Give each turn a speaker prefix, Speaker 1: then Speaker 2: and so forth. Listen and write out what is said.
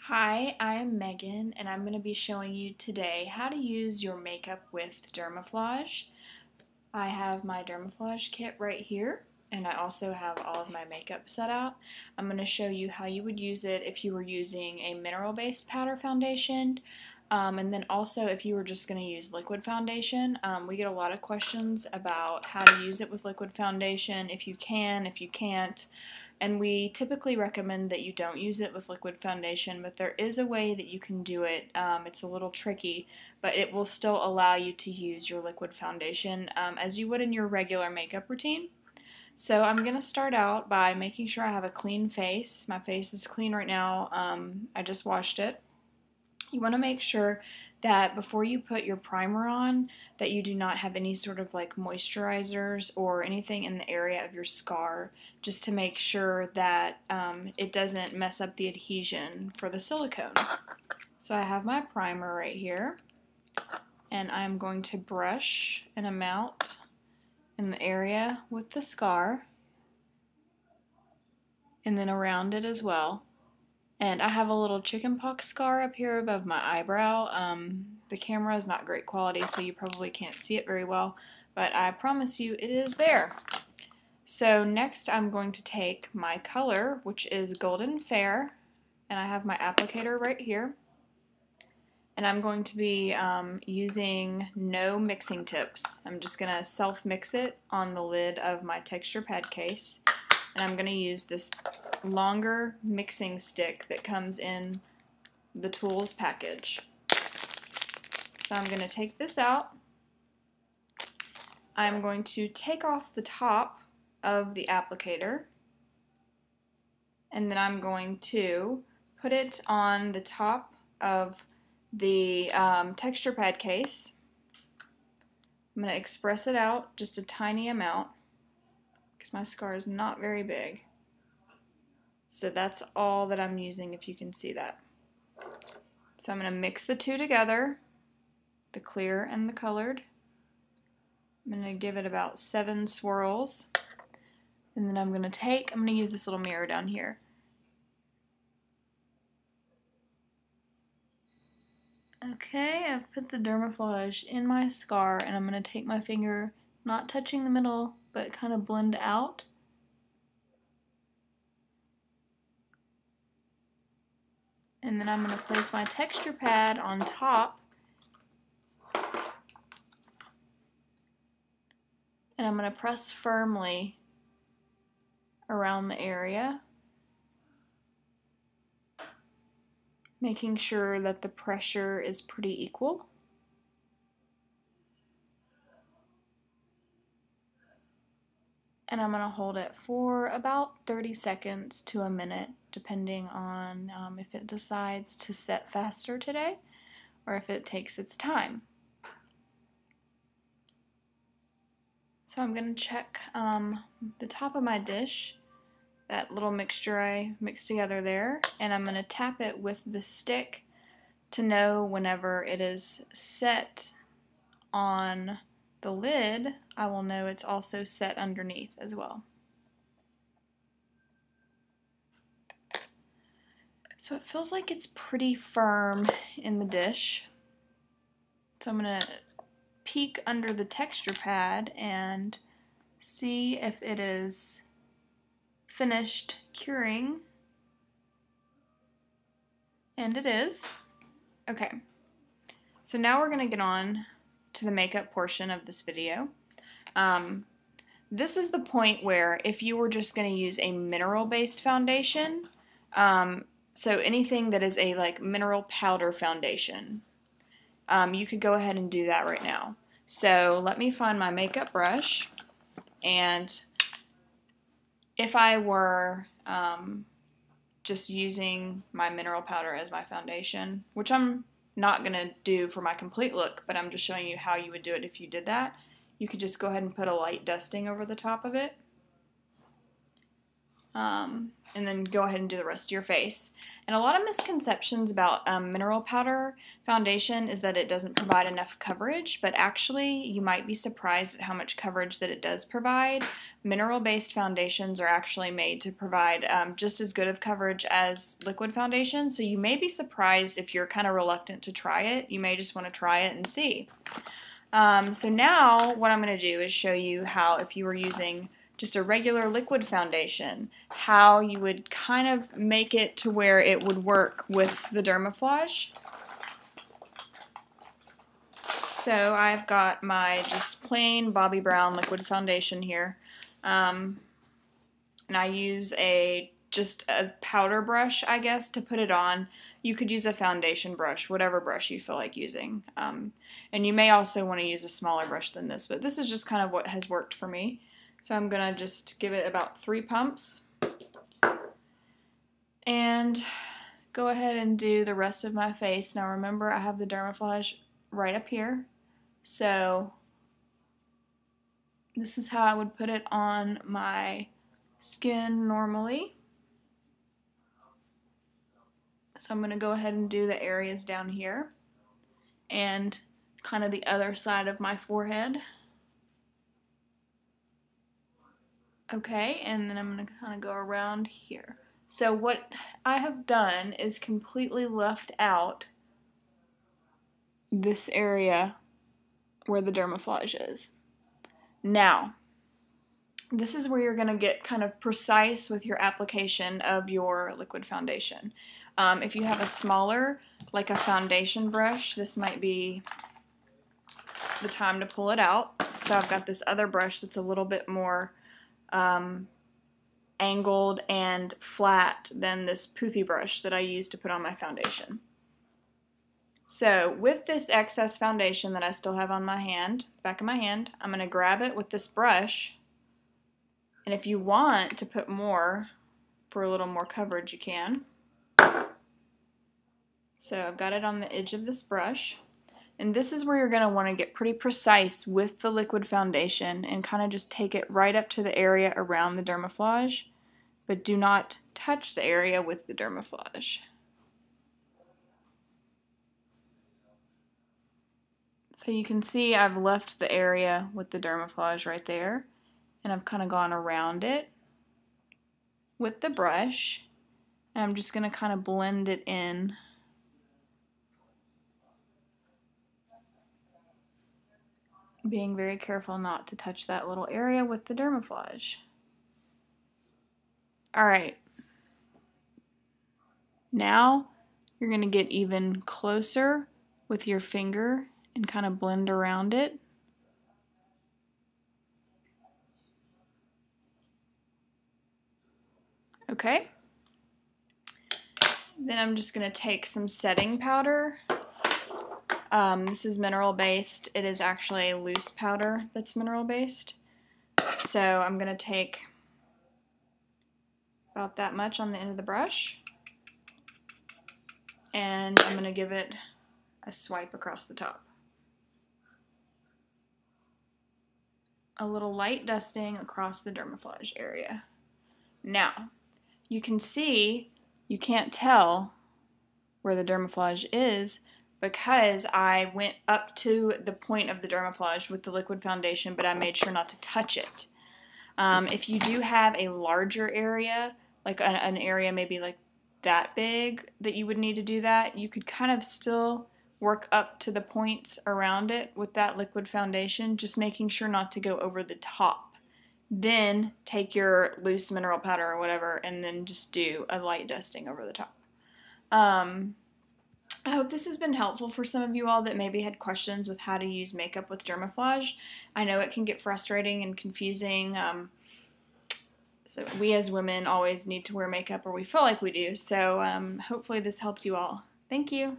Speaker 1: Hi, I'm Megan, and I'm going to be showing you today how to use your makeup with Dermaflage. I have my Dermaflage kit right here, and I also have all of my makeup set out. I'm going to show you how you would use it if you were using a mineral-based powder foundation, and then also if you were just going to use liquid foundation. We get a lot of questions about how to use it with liquid foundation, if you can, if you can't. And we typically recommend that you don't use it with liquid foundation, but there is a way that you can do it. It's a little tricky, but it will still allow you to use your liquid foundation as you would in your regular makeup routine. So I'm going to start out by making sure I have a clean face. My face is clean right now. I just washed it. You want to make sure that before you put your primer on that you do not have any sort of like moisturizers or anything in the area of your scar, just to make sure that it doesn't mess up the adhesion for the silicone. So I have my primer right here, and I'm going to brush an amount in the area with the scar and then around it as well. And I have a little chickenpox scar up here above my eyebrow. The camera is not great quality, so you probably can't see it very well, but I promise you it is there. So next I'm going to take my color, which is Golden Fair, and I have my applicator right here. And I'm going to be using no mixing tips. I'm just going to self-mix it on the lid of my texture pad case. And I'm going to use this longer mixing stick that comes in the tools package. So I'm going to take this out. I'm going to take off the top of the applicator, and then I'm going to put it on the top of the texture pad case. I'm going to express it out just a tiny amount because my scar is not very big. So that's all that I'm using, if you can see that. So I'm going to mix the two together, the clear and the colored. I'm going to give it about 7 swirls. And then I'm going to use this little mirror down here. Okay, I've put the Dermaflage in my scar, and I'm going to take my finger, not touching the middle, but kind of blend out. And then I'm going to place my texture pad on top, and I'm going to press firmly around the area, making sure that the pressure is pretty equal. And I'm going to hold it for about 30 seconds to a minute, depending on if it decides to set faster today or if it takes its time. So I'm going to check the top of my dish, that little mixture I mixed together there, and I'm going to tap it with the stick to know whenever it is set on the lid. I will know it's also set underneath as well. So it feels like it's pretty firm in the dish. So I'm going to peek under the texture pad and see if it is finished curing. And it is. Okay. So now we're going to get on to the makeup portion of this video. This is the point where if you were just going to use a mineral-based foundation, so anything that is a like mineral powder foundation, you could go ahead and do that right now. So let me find my makeup brush, and if I were just using my mineral powder as my foundation, which I'm not going to do for my complete look, but I'm just showing you how you would do it if you did that. You could just go ahead and put a light dusting over the top of it. and then go ahead and do the rest of your face. And a lot of misconceptions about mineral powder foundation is that it doesn't provide enough coverage, but actually you might be surprised at how much coverage that it does provide. Mineral-based foundations are actually made to provide just as good of coverage as liquid foundation, so you may be surprised if you're kind of reluctant to try it. You may just want to try it and see. So now what I'm going to do is show you how, if you were using just a regular liquid foundation, how you would kind of make it to where it would work with the Dermaflage. So I've got my just plain Bobbi Brown liquid foundation here, and I use just a powder brush, I guess, to put it on. You could use a foundation brush, whatever brush you feel like using, and you may also want to use a smaller brush than this, but this is just kind of what has worked for me. So I'm going to just give it about 3 pumps and go ahead and do the rest of my face. Now remember, I have the Dermaflage right up here, so this is how I would put it on my skin normally. So I'm going to go ahead and do the areas down here and kind of the other side of my forehead. Okay, and then I'm going to kind of go around here. So what I have done is completely left out this area where the Dermaflage is. Now, this is where you're going to get kind of precise with your application of your liquid foundation. If you have a smaller, like a foundation brush, this might be the time to pull it out. So I've got this other brush that's a little bit more angled and flat than this poofy brush that I use to put on my foundation. So with this excess foundation that I still have on my hand, back of my hand, I'm going to grab it with this brush, and if you want to put more for a little more coverage, you can. So I've got it on the edge of this brush. And this is where you're going to want to get pretty precise with the liquid foundation and kind of just take it right up to the area around the Dermaflage, but do not touch the area with the Dermaflage. So you can see I've left the area with the Dermaflage right there, and I've kind of gone around it with the brush, and I'm just going to kind of blend it in. Being very careful not to touch that little area with the Dermaflage. Alright, now you're going to get even closer with your finger and kind of blend around it. Okay, then I'm just going to take some setting powder. This is mineral based. It is actually a loose powder that's mineral based. So I'm going to take about that much on the end of the brush, and I'm going to give it a swipe across the top. A little light dusting across the Dermaflage area. Now, you can see, you can't tell where the Dermaflage is because I went up to the point of the Dermaflage with the liquid foundation, but I made sure not to touch it. If you do have a larger area, like an area maybe like that big that you would need to do that, you could kind of still work up to the points around it with that liquid foundation, just making sure not to go over the top. Then take your loose mineral powder or whatever and then just do a light dusting over the top. I hope this has been helpful for some of you all that maybe had questions with how to use makeup with Dermaflage. I know it can get frustrating and confusing. So we as women always need to wear makeup, or we feel like we do. So hopefully this helped you all. Thank you.